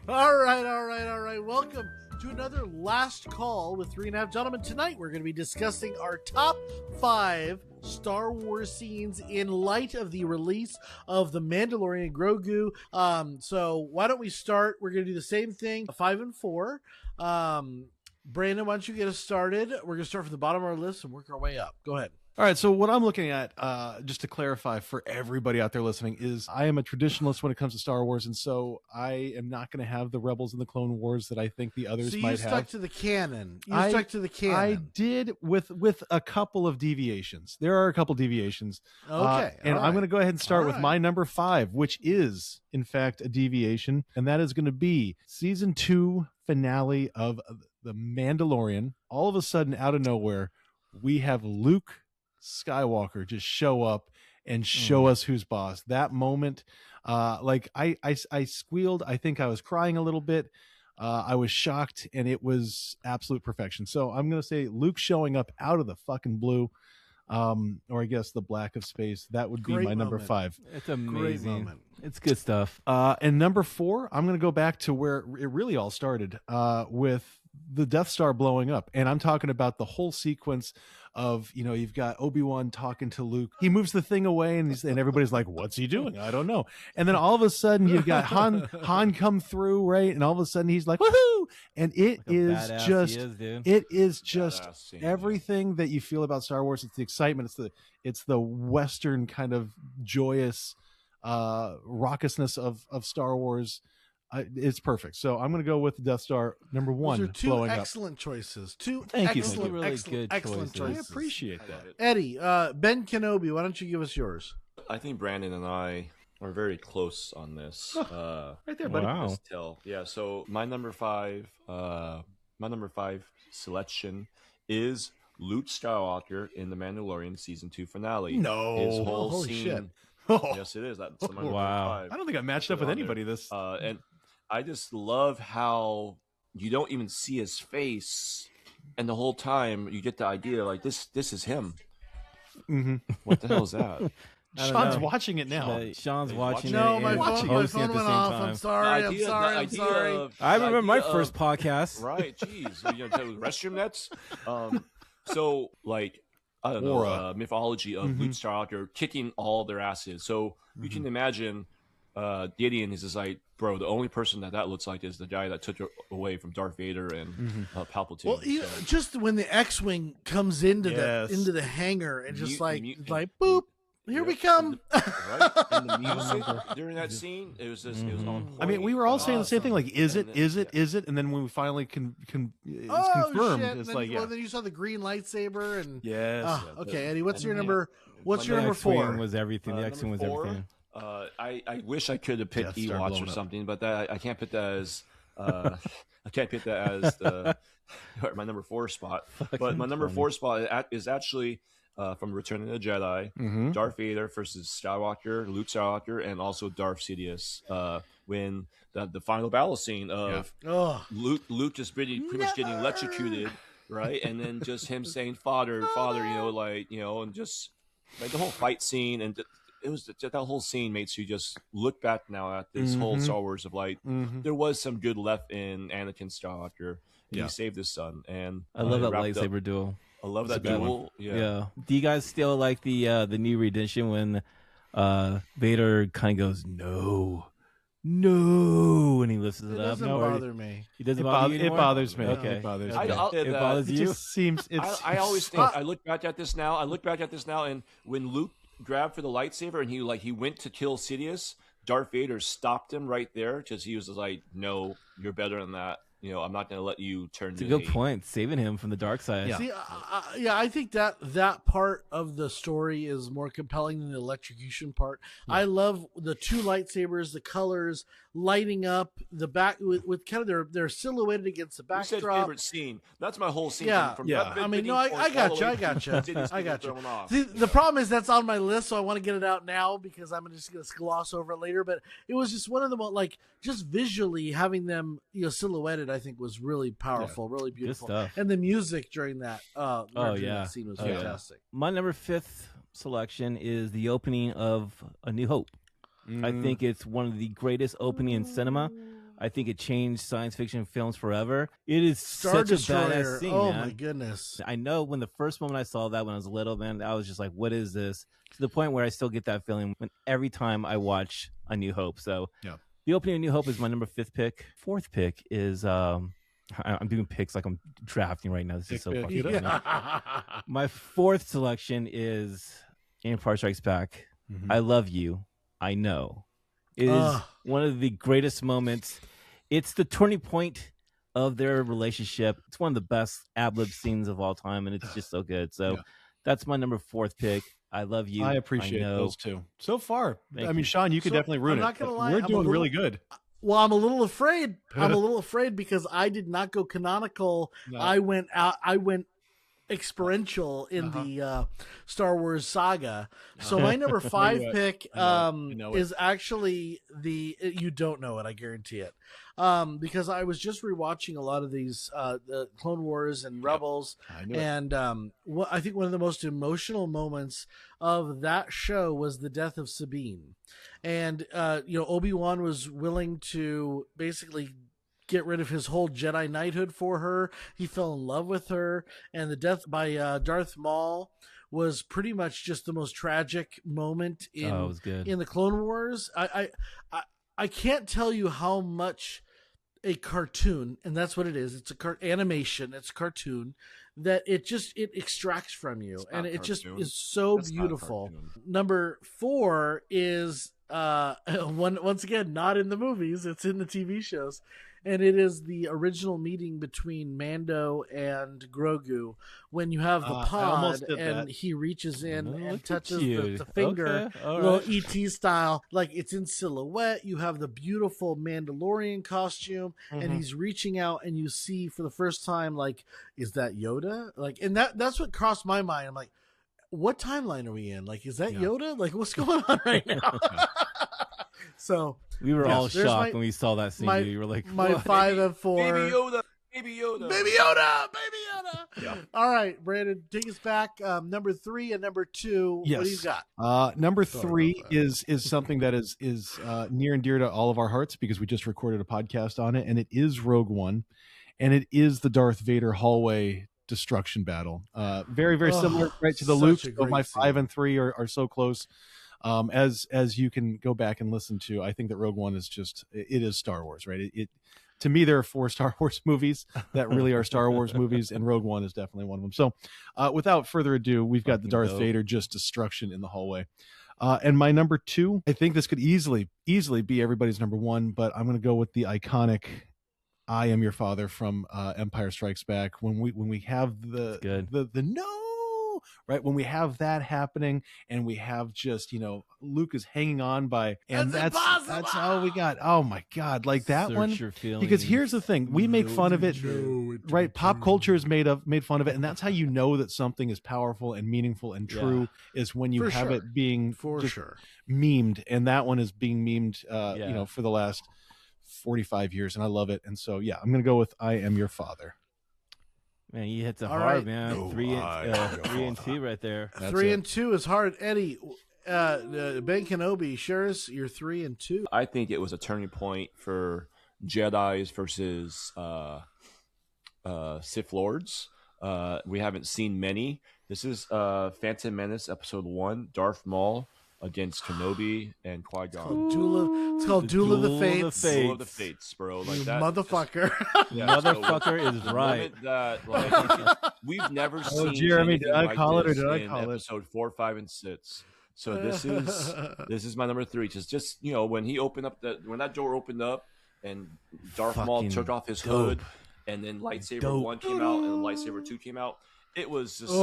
All right. Welcome to another last call with 3.5 Gentlemen. Tonight we're going to be discussing our top 5 Star Wars scenes in light of the release of The Mandalorian Grogu. So why don't we start? We're going to do the same thing, 5 and 4. Brandon, why don't you get us started? We're going to start from the bottom of our list and work our way up. Go ahead. All right, so what I'm looking at, just to clarify for everybody out there listening, is I am a traditionalist when it comes to Star Wars, and so I am not going to have the Rebels and the Clone Wars that I think the others might have. So you stuck to the canon. Stuck to the canon. I did with a couple of deviations. There are a couple deviations. Okay. And I'm going to go ahead and start with my number 5, which is, in fact, a deviation, and that is going to be Season 2 finale of The Mandalorian. All of a sudden, out of nowhere, we have Luke Skywalker just show up and show us who's boss. That moment, I squealed. I think I was crying a little bit. I was shocked, and it was absolute perfection. So I'm going to say Luke showing up out of the fucking blue, or I guess the black of space. That would be my number 5. It's amazing. It's good stuff. And number 4, I'm going to go back to where it really all started, with the Death Star blowing up. And I'm talking about the whole sequence of, you've got Obi-Wan talking to Luke. He moves the thing away and everybody's like, what's he doing? I don't know. And then all of a sudden you've got Han come through, right? And all of a sudden he's like, woohoo! And it is just everything that you feel about Star Wars. It's the excitement. It's the Western kind of joyous raucousness of Star Wars. It's perfect. So I'm going to go with the Death Star number 1. Those are 2 excellent choices. Thank you. Excellent choices. I appreciate that. Eddie, Ben Kenobi, why don't you give us yours? I think Brandon and I are very close on this. Right there, buddy. Wow. Yeah. So my number 5 selection is Luke Skywalker in The Mandalorian Season 2 finale. No. His whole Holy scene. shit. Yes, it is. That's my number Wow. 5. I don't think I matched up with anybody this. And I just love how you don't even see his face, and the whole time you get the idea like this is him. Mm-hmm. What the hell is that? Sean's watching it now. Sean's watching it. No, my and phone hosting went off. I'm sorry. I'm sorry. I remember my first podcast. Right, geez. Restroom nets? So, like, I don't know, mythology of Luke Skywalker kicking all their asses. So you can imagine Gideon is just like, bro, the only person that looks like is the guy that took it away from Darth Vader and Palpatine. Well, just when the X-wing comes into the hangar and just like boop, here we come. Right? And the music during that scene, it was just it was on point. I mean, we were all saying the same thing, like, is it? And then when we finally it's confirmed, shit. it's then, like, well, then you saw the green lightsaber and yes. Okay, Eddie, what's your number? What's your number X-Wing 4? was everything. The X-Wing was everything. I wish I could have picked Death Star Ewoks or blowing up. something, but I can't put that as I can't pick that as my number 4 spot. But my number 4 spot is actually from Return of the Jedi, Darth Vader versus Skywalker, Luke Skywalker, and also Darth Sidious. When the final battle scene of Luke just pretty much getting electrocuted, right, and then just him saying "Father, Father," and just like the whole fight scene, and it was that whole scene makes you just look back now at this whole Star Wars of like there was some good left in Anakin Skywalker. He saved his son, and I love that lightsaber duel. I love that duel. Yeah. Do you guys still like the new rendition when Vader kind of goes no, and he lifts it up? It doesn't bother me. It doesn't bother you anymore? It bothers me. Okay. It bothers I- me. I'll- It bothers It you? just seems. I always think I look back at this now, and when Luke grabbed for the lightsaber and he went to kill Sidious, Darth Vader stopped him right there because he was just like, "No, you're better than that. I'm not going to let you turn." It's a good point. Saving him from the dark side. Yeah. See, I think that part of the story is more compelling than the electrocution part. Yeah. I love the 2 lightsabers, the colors lighting up the back with kind of they're silhouetted against the backdrop. You said favorite scene. That's my whole scene. Yeah. I mean, no, I got you. I got you. See, the problem is that's on my list, so I want to get it out now because I'm just going to gloss over it later. But it was just one of the most, like, just visually having them silhouetted, I think was really powerful, really beautiful. Good stuff. And the music during that that scene was fantastic. My number 5th selection is the opening of A New Hope. I think it's one of the greatest opening in cinema. I think it changed science fiction films forever. It is Star such Destroyer. a badass scene, Oh man. my goodness. I know when the first moment I saw that when I was little, man, I was just like, what is this? To the point where I still get that feeling when every time I watch A New Hope. So Yeah. The opening of New Hope is my number 5th pick. 4th pick is I'm doing picks like I'm drafting right now. This is so fucking funny. My 4th selection is Empire Strikes Back. Mm-hmm. I love you. I know. It is one of the greatest moments. It's the turning point of their relationship. It's one of the best ad-lib scenes of all time, and it's just so good. So that's my number 4th pick. I love you. I appreciate those two. So far, Thank I mean, you. Sean, you could definitely ruin I'm not it. gonna but lie, we're I'm a doing little- really good. Well, I'm a little afraid. I'm a little afraid because I did not go canonical. No. I went experiential in the Star Wars saga. So my number 5 pick I know it. is actually you don't know it, I guarantee it. Because I was just rewatching a lot of these the Clone Wars and Rebels, I knew it. and I think one of the most emotional moments of that show was the death of Sabine. And Obi-Wan was willing to basically get rid of his whole Jedi knighthood for her. He fell in love with her, and the death by Darth Maul was pretty much just the most tragic moment in it was good. in the Clone Wars. I can't tell you how much a cartoon, and that's what it is. It's animation. It's a cartoon that it extracts from you, and it just is so That's not beautiful. cartoon. Number 4 is once again not in the movies. It's in the TV shows. And it is the original meeting between Mando and Grogu when you have the I pod almost did and that. he reaches in Oh, and look at touches you. the finger, Okay, all little right. ET style. Like it's in silhouette. You have the beautiful Mandalorian costume, and he's reaching out, and you see for the first time, like, is that Yoda? Like, and that's what crossed my mind. I'm like, what timeline are we in? Like, is that Yoda? Like, what's going on right now? So We were all there's shocked my- when we saw that scene. my- You were like, my what? 5 and 4. Baby Yoda. Baby Yoda. Baby Yoda, Baby Yoda. Yeah. All right, Brandon, take us back. Number 3 and number 2. Yes. What do you got? Number Sorry 3 about that. is something that is near and dear to all of our hearts because we just recorded a podcast on it, and it is Rogue One, and it is the Darth Vader hallway destruction battle. Very, very similar, right, to the such Luke. a So great my scene. 5 and 3 are so close. As you can go back and listen to, I think that Rogue One is it is Star Wars, right? It to me, there are 4 Star Wars movies that really are Star Wars movies, and Rogue One is definitely one of them. So, without further ado, we've got the Fucking Darth dope. Vader just destruction in the hallway. And my number 2, I think this could easily be everybody's number 1, but I'm going to go with the iconic "I Am Your Father" from Empire Strikes Back. When we have That's good. the no, right, when we have that happening, and we have just Luke is hanging on by, and That's that's all we got. Oh my God, like that Search one. your feelings. Because here's the thing, we make fun of it, right? Pop culture is made fun of it, and that's how you know that something is powerful and meaningful and true is when you For have sure. it being For just sure. memed, and that one is being memed, Yeah. for the last 45 years, and I love it. And so, yeah, I'm gonna go with "I Am Your Father." Man, you hit the All hard, right. man. No, 3 I and, am your 3 and father. 2 right there. That's 3 it. and 2 is hard. Eddie, Ben Kenobi, share us your 3 and 2. I think it was a turning point for Jedi's versus Sith Lords. We haven't seen many. This is Phantom Menace Episode 1, Darth Maul against Kenobi and Qui-Gon. It's called Duel of the Duel of the Fates. Fates. Duel of the Fates, bro. Like You that. motherfucker. Yeah, so Motherfucker is the right. moment that, like, we've never seen Jeremy, did anything I like call it or this did I in call it? episode 4, 5, and 6. So this is my number 3. Just when he opened up when that door opened up and Darth Maul Fucking took off his dope. hood, and then lightsaber Dope. 1 came out and lightsaber 2 came out. It was just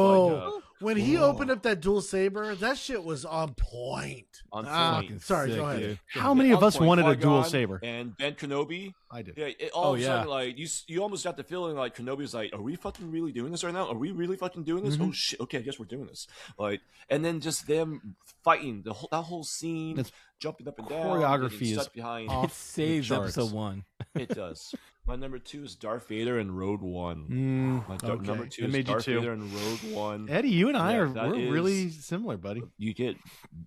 When he opened up that dual saber, that shit was on point. on Fucking point. Sorry, sick, go ahead. dude. How many of On us point. wanted a dual Qui-Gon saber? And Ben Kenobi. I did. Yeah, all of a yeah. sudden, like you almost got the feeling like Kenobi's like, "Are we fucking really doing this right now? Are we really fucking doing this? Oh shit! Okay, I guess we're doing this." Like, and then just them fighting that whole scene, It's- jumping up and down, choreography getting is stuck behind. off It saves the charts. episode 1. It does. My number 2 is Darth Vader and Rogue One. My okay. number 2 It is made you Darth two. Vader and Rogue One. Eddie, you and I Yeah, are that we're is- really similar, buddy. You get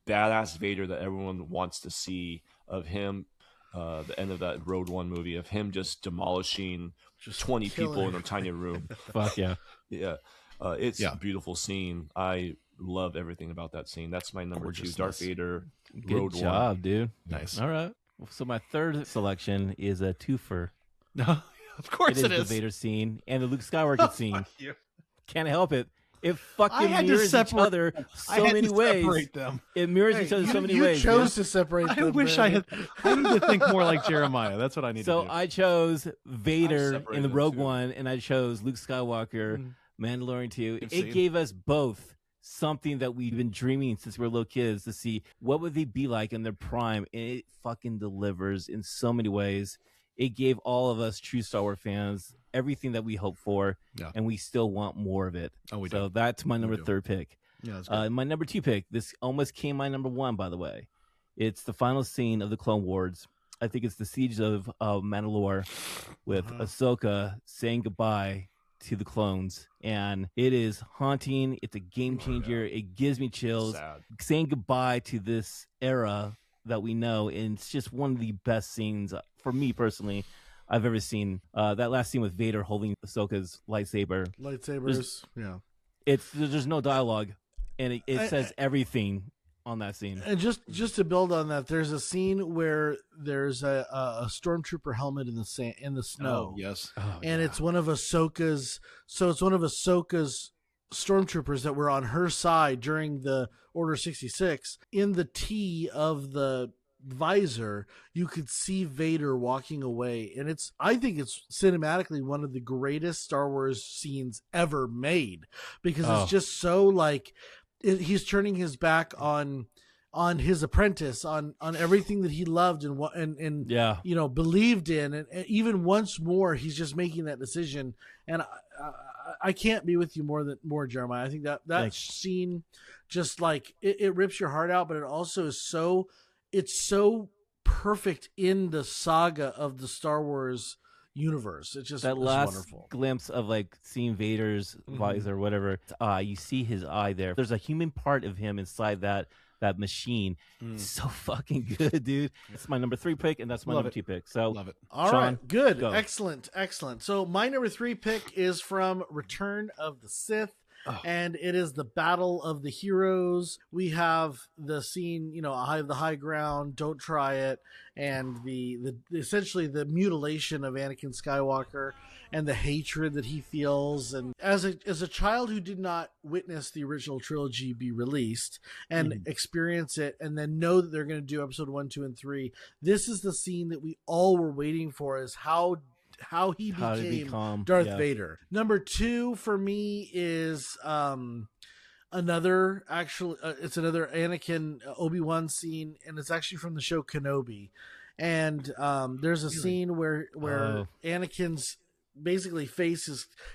badass Vader that everyone wants to see of him. the end of that Road One movie of him just demolishing just 20 people in a tiny room. Fuck yeah. Yeah. It's a beautiful scene. I love everything about that scene. That's my number 2, Darth Vader. Good job, One. dude. Nice. All right. So my third selection is a twofer. No, of course it is. The Vader scene and the Luke Skywalker scene. Can't help it. It fucking mirrors each other so many ways. Them. It mirrors each other so many ways. You chose to separate them. I wish I had. I need to think more like Jeremiah. That's what I need to do. So I chose Vader in the Rogue One, and I chose Luke Skywalker, Mandalorian 2. It gave us both something that we've been dreaming since we were little kids to see what would they be like in their prime, and it fucking delivers in so many ways. It gave all of us true Star Wars fans everything that we hope for, and we still want more of it. Oh, we do. So that's my number 3 pick. Yeah, that's good. My number 2 pick, this almost came my number 1, by the way. It's the final scene of the Clone Wars. I think it's the siege of Mandalore with Ahsoka saying goodbye to the clones, and it is haunting. It's a game changer. It gives me chills. Sad. Saying goodbye to this era that we know, and it's just one of the best scenes for me personally I've ever seen. That last scene with Vader holding Ahsoka's lightsabers. There's no dialogue, and it says everything on that scene. And just to build on that, there's a scene where there's a stormtrooper helmet in the snow. Oh, yes. And it's one of Ahsoka's. So it's one of Ahsoka's stormtroopers that were on her side during the Order 66. In the T of the visor, you could see Vader walking away, and I think it's cinematically one of the greatest Star Wars scenes ever made, because it's just so like he's turning his back on his apprentice, on everything that he loved and you know, believed in, and even once more he's just making that decision. And I can't be with you more, Jeremiah. I think that scene just like it rips your heart out, but it also is it's so perfect in the saga of the Star Wars universe. It's just that last wonderful glimpse of like seeing Vader's visor or whatever. You see his eye there. There's a human part of him inside that machine. It's so fucking good, dude. It's my number 3 pick, and that's my number 2 pick. So love it. All Sean, right, good, go. excellent. So my number 3 pick is from Return of the Sith. And it is the Battle of the Heroes. We have the scene, you know, the high ground, don't try it, and the essentially the mutilation of Anakin Skywalker and the hatred that he feels. And as a child who did not witness the original trilogy be released and experience it, and then know that they're going to do episode 1, 2, and 3, this is the scene that we all were waiting for, is how he became Darth Vader. Number 2 for me is another Anakin Obi-Wan scene, and it's actually from the show Kenobi. And there's a scene where Anakin's basically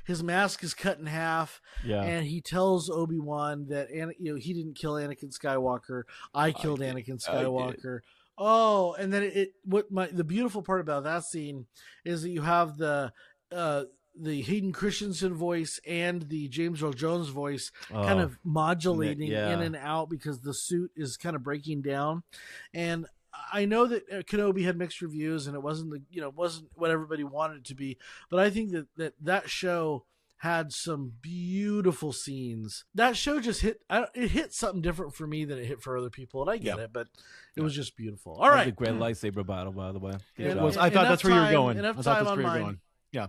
his mask is cut in half, and he tells Obi-Wan that he didn't kill Anakin Skywalker. I killed Anakin Skywalker. Oh, and then the beautiful part about that scene is that you have the Hayden Christensen voice and the James Earl Jones voice kind of modulating in and out, because the suit is kind of breaking down. And I know that Kenobi had mixed reviews, and it wasn't what everybody wanted it to be, but I think that show had some beautiful scenes. That show just hit something different for me than it hit for other people, and I get it, but it was just beautiful. All right, a great lightsaber battle, by the way. I thought that's where you were going. Enough time on mine. Yeah.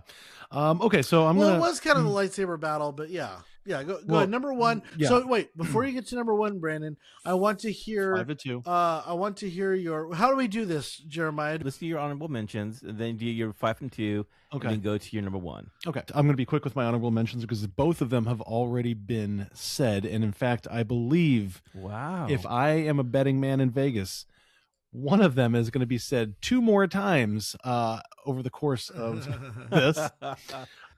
Okay, so it was kind of the lightsaber battle, but yeah. Go ahead. Number 1. Yeah. So wait, before you get to number 1, Brandon, I want to hear 5 and 2. I want to hear how do we do this, Jeremiah? Let's do your honorable mentions, and then do your 5 and 2. Okay. And then go to your number 1. Okay. I'm going to be quick with my honorable mentions because both of them have already been said, and in fact, I believe if I am a betting man in Vegas, one of them is going to be said 2 more times over the course of this.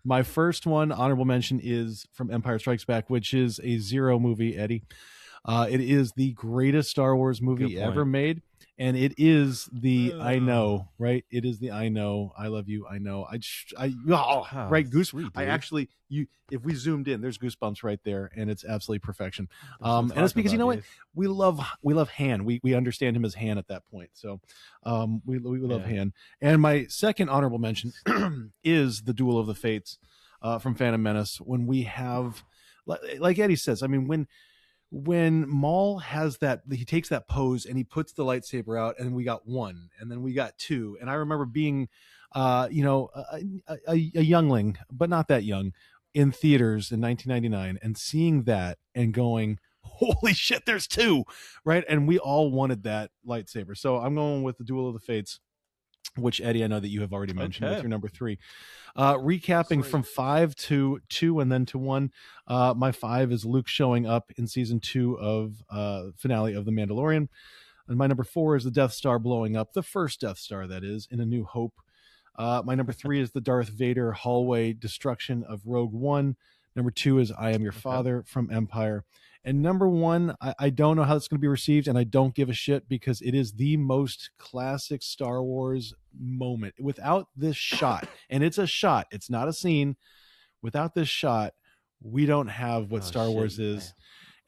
My first honorable mention is from Empire Strikes Back, which is a 0 movie, Eddie. It is the greatest Star Wars movie ever made. And it is the I know, right? It is the I know, I love you, I know. Right, goose. Sweet, I dude. actually, if we zoomed in, there's goosebumps right there, and it's absolutely perfection. That's what I'm And it's talking because you know about, what, we love Han. We understand him as Han at that point. So, we love Yeah. Han. And my second honorable mention is the Duel of the Fates from Phantom Menace. When we have, like Eddie says, I mean, when Maul has that, he takes that pose and he puts the lightsaber out, and we got one, and then we got two, and I remember being, a youngling, but not that young, in theaters in 1999, and seeing that and going, "Holy shit, there's two!" Right, and we all wanted that lightsaber. So I'm going with the Duel of the Fates, which Eddie, I know that you have already mentioned with your number 3. Recapping from 5 to 2 and then to 1. My 5 is Luke showing up in season 2 of finale of The Mandalorian. And my number 4 is the Death Star blowing up, the first Death Star, that is, in A New Hope. My number 3 is the Darth Vader hallway destruction of Rogue One. Number 2 is I Am Your Father from Empire. And number 1, I don't know how it's going to be received, and I don't give a shit, because it is the most classic Star Wars moment. Without this shot, and it's a shot, it's not a scene. Without this shot, we don't have what Star Wars is.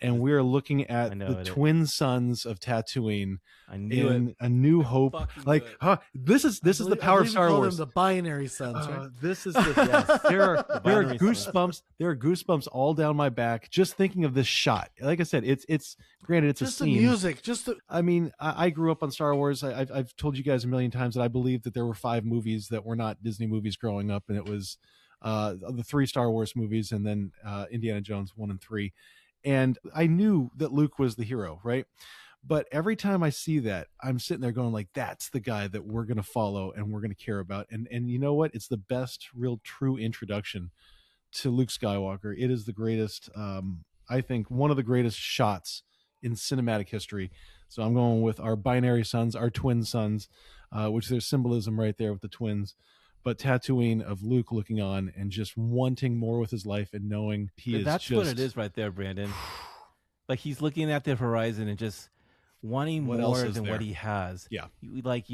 And we're looking at the twin sons of Tatooine in A New Hope. Like, this is the power of Star Wars. The binary sons, right? This is the there are goosebumps. There are goosebumps all down my back just thinking of this shot. Like I said, it's granted it's just a scene. The music, I mean, I grew up on Star Wars. I've told you guys a million times that I believe that there were 5 movies that were not Disney movies growing up, and it was the 3 Star Wars movies, and then Indiana Jones 1 and 3. And I knew that Luke was the hero, right? But every time I see that, I'm sitting there going like, that's the guy that we're going to follow and we're going to care about. And you know what? It's the best real true introduction to Luke Skywalker. It is the greatest, I think, one of the greatest shots in cinematic history. So I'm going with our binary sons, our twin sons, which there's symbolism right there with the twins. But Tatooine of Luke looking on and just wanting more with his life and knowing that's what it is right there, Brandon. Like, he's looking at the horizon and just wanting more than what he has. Yeah. Like,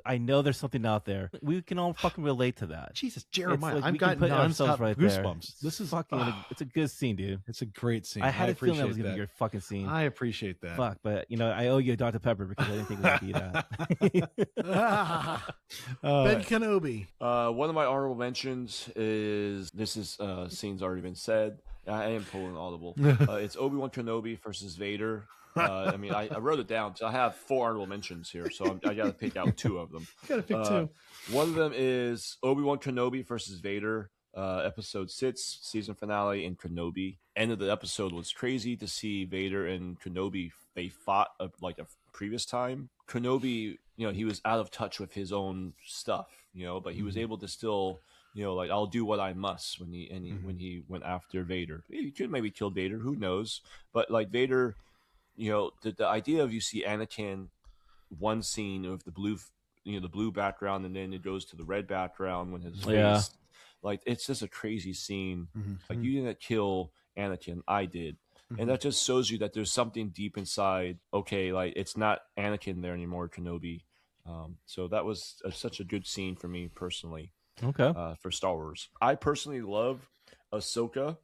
I know there's something out there. We can all fucking relate to that. Jesus, Jeremiah, like, I've got nonstop right goosebumps. There. This is fucking, it's a good scene, dude. It's a great scene. I had a feeling that was going to be your fucking scene. I appreciate that. Fuck, but, I owe you a Dr. Pepper because I didn't think it would be that. Ben Kenobi. One of my honorable mentions is, scene's already been said. I am pulling audible. It's Obi-Wan Kenobi versus Vader. I mean, I wrote it down. So I have 4 honorable mentions here, so I got to pick out 2 of them. Gotta pick 2. One of them is Obi-Wan Kenobi versus Vader, episode 6, season finale in Kenobi. End of the episode was crazy to see Vader and Kenobi. They fought like a previous time. Kenobi, he was out of touch with his own stuff, but he was able to still, like, I'll do what I must when he went after Vader. He could maybe kill Vader, who knows? But like Vader, the idea of, you see Anakin, one scene of the blue background, and then it goes to the red background when his face, like, it's just a crazy scene. Like, you didn't kill Anakin, I did. And that just shows you that there's something deep inside. Okay, like, it's not Anakin there anymore, Kenobi. So that was such a good scene for me personally. Okay. For Star Wars, I personally love Ahsoka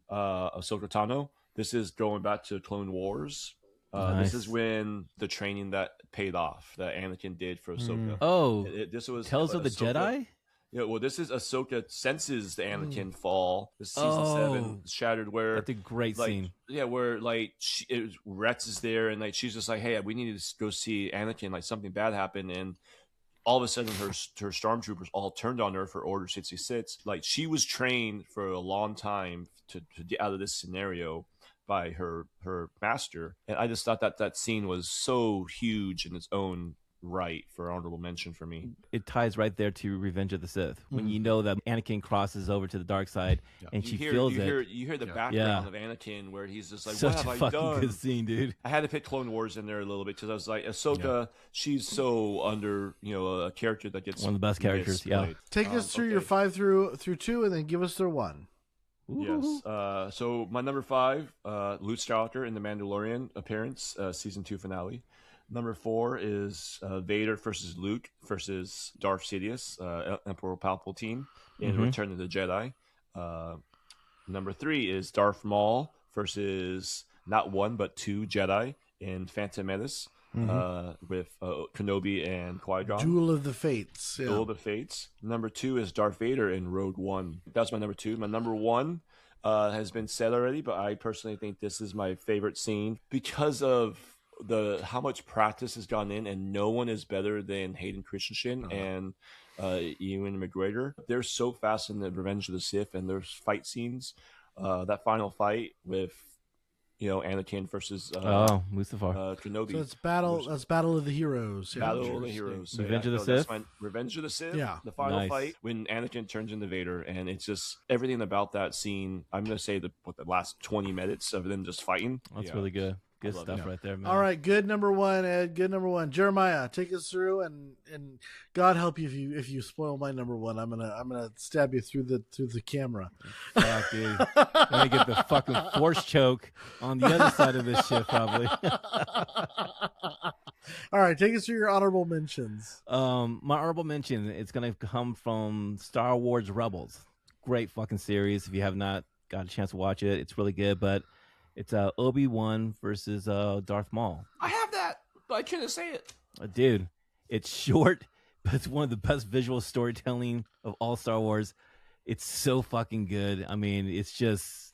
Tano. This is going back to Clone Wars. Nice. This is when the training that paid off that Anakin did for Ahsoka. Oh, this was Tales of the Jedi. Yeah, well, this is Ahsoka senses the Anakin fall. This season 7 Shattered, where that's a great scene. Yeah, where like Rex is there, and like she's just like, "Hey, we need to go see Anakin. Like, something bad happened," and all of a sudden her stormtroopers all turned on her for Order 66. Like, she was trained for a long time to get out of this scenario by her master, and I just thought that scene was so huge in its own right for honorable mention for me. It ties right there to Revenge of the Sith, when you know that Anakin crosses over to the dark side, and you hear the background of Anakin where he's just like, Such what have a I done? good scene, dude. I had to put Clone Wars in there a little bit because I was like, Ahsoka, she's so under, a character that gets one of the best characters. Yeah. Take us through your 5 through 2, and then give us their 1. Yes. So my number 5, Luke Skywalker in the Mandalorian appearance, season 2 finale. Number 4 is Vader versus Luke versus Darth Sidious, Emperor Palpatine in Return of the Jedi. Number 3 is Darth Maul versus not one but 2 Jedi in Phantom Menace with Kenobi and Qui-Gon. Duel of the Fates. Duel of the Fates. Number 2 is Darth Vader in Rogue One. That's my number 2. My number 1 has been said already, but I personally think this is my favorite scene because of how much practice has gone in, and no one is better than Hayden Christensen and Ewan McGregor. They're so fast in the Revenge of the Sith, and there's fight scenes. That final fight with Anakin versus Mustafar. Kenobi. So it's That's Battle of the Heroes. Yeah. Battle of the Heroes. So Revenge of the Sith? Revenge of the Sith. Yeah. The final Nice. fight when Anakin turns into Vader, and it's just everything about that scene. I'm going to say the last 20 minutes of them just fighting. That's really good. Good love stuff it. right there, man. All right, good number 1, Ed. Good number 1. Jeremiah, take us through, and God help you if you spoil my number 1. I'm gonna stab you through the camera. Fuck, dude. I'm gonna get the fucking force choke on the other side of this shit, probably. All right, take us through your honorable mentions. My honorable mention, it's gonna come from Star Wars Rebels. Great fucking series. If you have not got a chance to watch it, it's really good. But it's Obi-Wan versus Darth Maul. I have that, but I couldn't say it. Dude, it's short, but it's one of the best visual storytelling of all Star Wars. It's so fucking good. I mean, it feels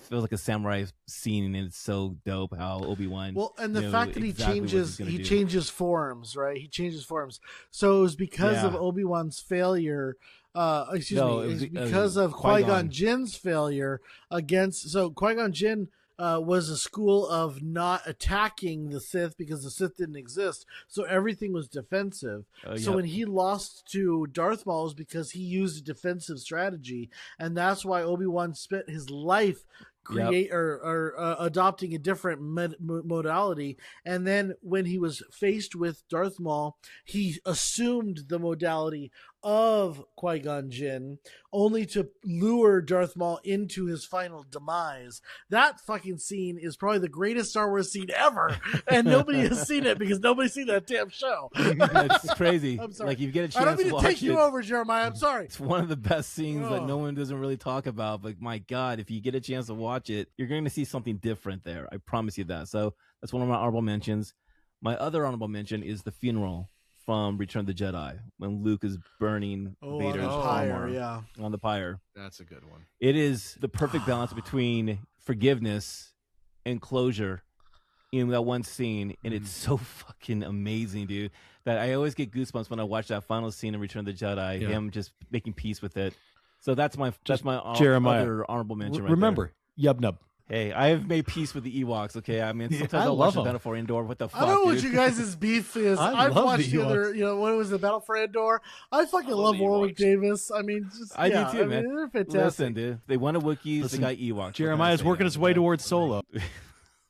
like a samurai scene, and it's so dope how Obi-Wan. Well, and the fact that exactly he changes forms, right? He changes forms. So it was because of Obi-Wan's failure. It's because of Qui-Gon Jinn's failure against. So Qui-Gon Jinn was a school of not attacking the Sith because the Sith didn't exist. So everything was defensive. So when he lost to Darth Maul, it was because he used a defensive strategy. And that's why Obi-Wan spent his life adopting a different modality. And then when he was faced with Darth Maul, he assumed the modality of Qui-Gon Jinn, only to lure Darth Maul into his final demise. That fucking scene is probably the greatest Star Wars scene ever, and nobody has seen it because nobody's seen that damn show. That's crazy. I'm sorry. Like, if you get a chance I don't mean to watch take you it, over, Jeremiah. I'm sorry. It's one of the best scenes that no one doesn't really talk about. But my God, if you get a chance to watch it, you're going to see something different there. I promise you that. So that's one of my honorable mentions. My other honorable mention is the funeral from Return of the Jedi when Luke is burning Vader's armor on the pyre. That's a good one. It is the perfect balance between forgiveness and closure in that one scene, and it's so fucking amazing, dude, that I always get goosebumps when I watch that final scene in Return of the Jedi, him just making peace with it. So that's my Jeremiah, other honorable mention. Remember, Yub Nub. Hey, I have made peace with the Ewoks, okay? I mean, sometimes I'll watch the Battle for Endor. What the fuck, I don't know dude? what you guys' beef is. I've watched the other, what was the Battle for Endor? I fucking love Warwick Davis. I mean, I do too, man. They're fantastic. Listen, dude. They wanted Wookiees, they got Ewoks. Jeremiah's working his way towards Solo.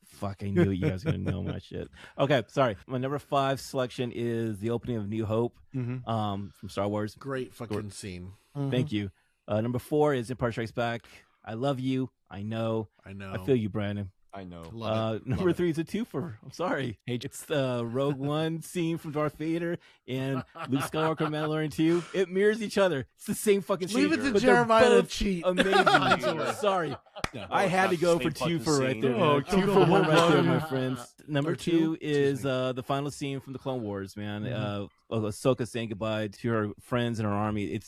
Fuck, I knew you guys were going to know my shit. Okay, sorry. My number 5 selection is the opening of New Hope from Star Wars. Great fucking scene. Thank you. Number 4 is Empire Strikes Back. I love you. I know. I feel you, Brandon. I know. Number 3 is a twofer. I'm sorry. It's the Rogue One scene from Darth Vader and Luke Skywalker Mandalorian 2. It mirrors each other. It's the same fucking scene. Leave it to Jeremiah to cheat. Amazing. Sorry. I had to go for twofer right there. Two for one right there, my friends. Number 2 is the final scene from the Clone Wars, man. Ahsoka saying goodbye to her friends and her army.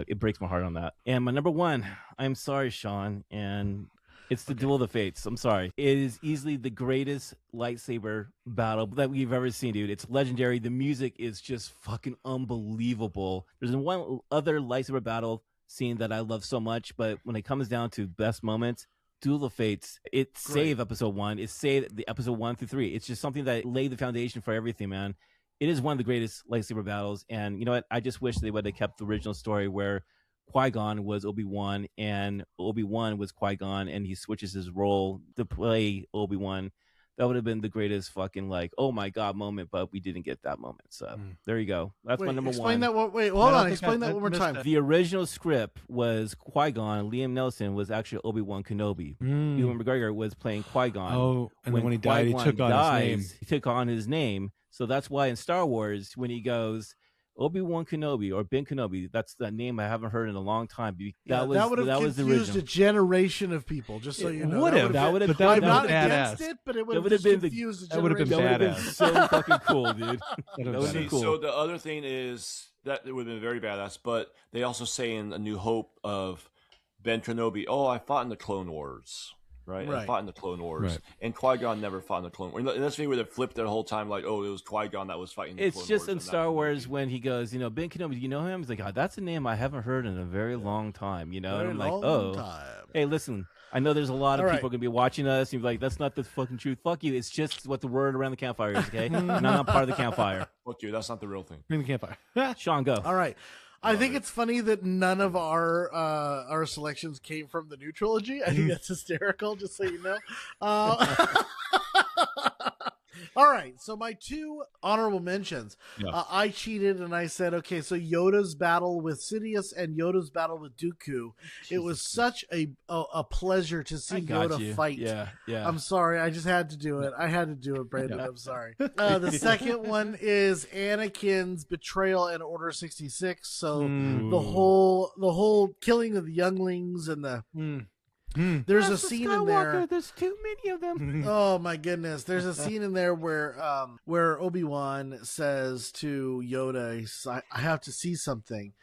It breaks my heart on that. And my number 1, I'm sorry, Sean, and it's the Duel of the Fates. I'm sorry. It is easily the greatest lightsaber battle that we've ever seen, dude. It's legendary. The music is just fucking unbelievable. There's one other lightsaber battle scene that I love so much, but when it comes down to best moments, Duel of Fates, it saved episode 1. It saved the episode 1 through 3. It's just something that laid the foundation for everything, man. It is one of the greatest lightsaber battles. And you know what? I just wish they would have kept the original story where Qui-Gon was Obi-Wan and Obi-Wan was Qui-Gon, and he switches his role to play Obi-Wan. that would have been the greatest fucking like, oh my god moment, but we didn't get that moment. So there you go. That's my number explain one. That. Wait, hold on. Explain that one more time. The original script was Qui-Gon, and Liam Neeson was actually Obi-Wan Kenobi. Ewan McGregor was playing Qui-Gon. Oh, and then when he died, he took on his name. He took on his name. So that's why in Star Wars, when he goes Obi-Wan Kenobi or Ben Kenobi, that's the name I haven't heard in a long time. That would have confused a generation of people, just so you know. That would have I'm been not badass. against it, but it would have confused a generation. That would have been badass. So fucking cool, dude. That would have been cool. So the other thing is that it would have been very badass, but they also say in A New Hope of Ben Kenobi, oh, I fought in the Clone Wars. Right? I fought in the Clone Wars. Right. And Qui-Gon never fought in the Clone Wars. And that's me where they flipped it the whole time, like, oh, it was Qui-Gon that was fighting the Clone Wars. It's just in Star Wars when he goes, you know, Ben Kenobi, you know him? He's like, oh, that's a name I haven't heard in a very long time, you know? And I'm like, oh, hey, listen, I know there's a lot of people going to be watching us. And you're like, that's not the fucking truth. Fuck you. It's just what the word around the campfire is, okay? And I'm not part of the campfire. Fuck you. That's not the real thing. In the campfire. Sean, go. All right. I think it's funny that none of our selections came from the new trilogy. I think that's hysterical, just so you know. All right, so my two honorable mentions. Yeah. I cheated and I said, okay, so Yoda's battle with Sidious and Yoda's battle with Dooku. It was such a pleasure to see Yoda fight. Yeah. I'm sorry, I just had to do it. I had to do it, Brandon. I'm sorry. The second one is Anakin's betrayal in Order 66. So the whole killing of the younglings and the. There's a scene in there. There's too many of them. Oh my goodness! There's a scene in there where Obi-Wan says to Yoda, "I have to see something,"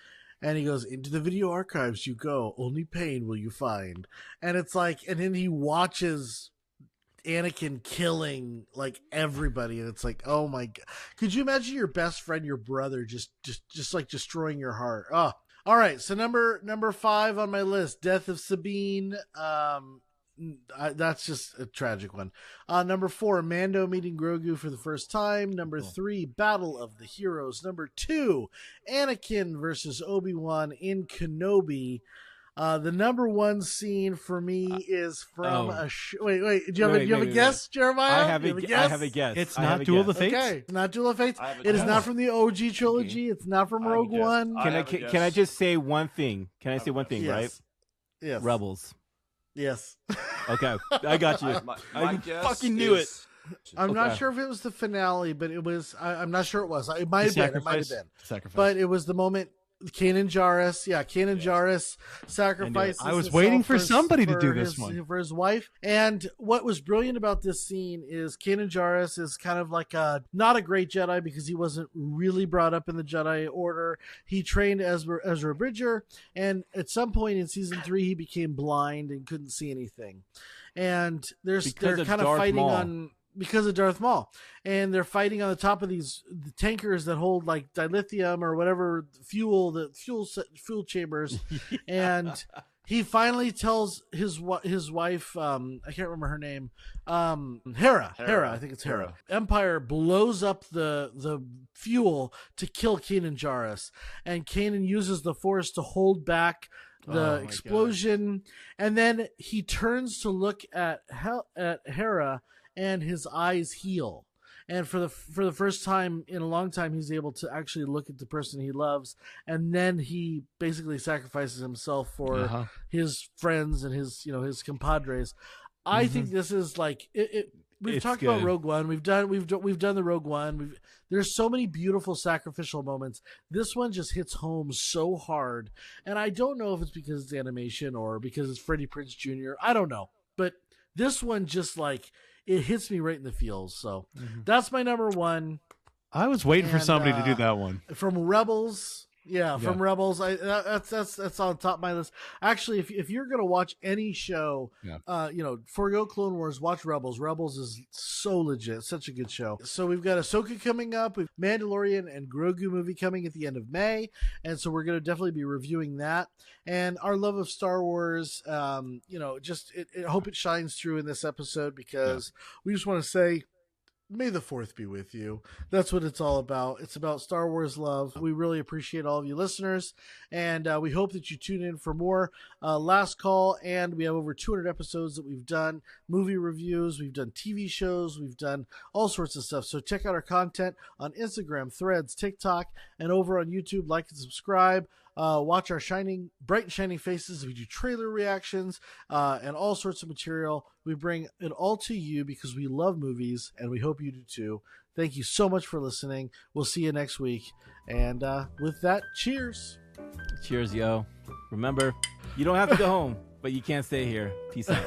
and he goes, "Into the video archives you go. Only pain will you find." And it's like, and then he watches Anakin killing like everybody, and it's like, oh my god! Could you imagine your best friend, your brother, just like destroying your heart? Oh. All right, so number 5 on my list, Death of Sabine. That's just a tragic one. Number 4, Mando meeting Grogu for the first time. Number 3, Battle of the Heroes. Number 2, Anakin versus Obi-Wan in Kenobi. The number 1 scene for me is from wait. Do you have a guess, Jeremiah? I have a guess. It's not Duel of the Fates. Okay, it's not Duel of Fates. It is not from the OG trilogy. It's not from Rogue One. Can I just say one thing? Can I say one thing? Yes. Right? Yes. Rebels. Yes. Okay, I got you. I fucking knew it. I'm not sure if it was the finale, but it was. I'm not sure it was. It might have been. It might have been. Sacrifice. But it was the moment. Kanan Jarrus, Jarrus sacrifices. I was waiting for somebody to do this one for his wife. And what was brilliant about this scene is Kanan Jarrus is kind of like not a great Jedi because he wasn't really brought up in the Jedi Order. He trained Ezra Bridger, and at some point in season 3, he became blind and couldn't see anything. And they're kind of fighting on. Because of Darth Maul, and they're fighting on the top of the tankers that hold like dilithium or whatever fuel chambers, and he finally tells his wife, I can't remember her name, Hera, I think it's Hera. Empire blows up the fuel to kill Kanan Jarrus, and Kanan uses the Force to hold back the explosion, and then he turns to look at Hera. And his eyes heal, and for the first time in a long time, he's able to actually look at the person he loves, and then he basically sacrifices himself for his friends and his compadres. I think this is like it. We've talked about Rogue One. We've done the Rogue One. There's so many beautiful sacrificial moments. This one just hits home so hard, and I don't know if it's because it's animation or because it's Freddie Prinze Jr. I don't know, but this one just like. It hits me right in the feels. So that's my number 1. I was waiting for somebody to do that one. From Rebels. From Rebels. That's on top of my list. Actually, if you're going to watch any show, forgo Clone Wars, watch Rebels. Rebels is so legit. Such a good show. So we've got Ahsoka coming up. We've Mandalorian and Grogu movie coming at the end of May. And so we're going to definitely be reviewing that. And our love of Star Wars, I hope it shines through in this episode because we just want to say may the 4th be with you. That's what it's all about. It's about Star Wars love. We really appreciate all of you listeners, and we hope that you tune in for more Last Call. And we have over 200 episodes that we've done, movie reviews, we've done TV shows, we've done all sorts of stuff. So check out our content on Instagram, Threads, TikTok, and over on YouTube. Like and subscribe. Watch our bright and shining faces. We do trailer reactions and all sorts of material. We bring it all to you because we love movies, and we hope you do too. Thank you so much for listening. We'll see you next week. And with that, cheers. Cheers, yo. Remember, you don't have to go home, but you can't stay here. Peace out.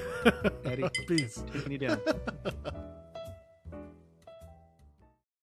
Eddie, Peace. taking you down.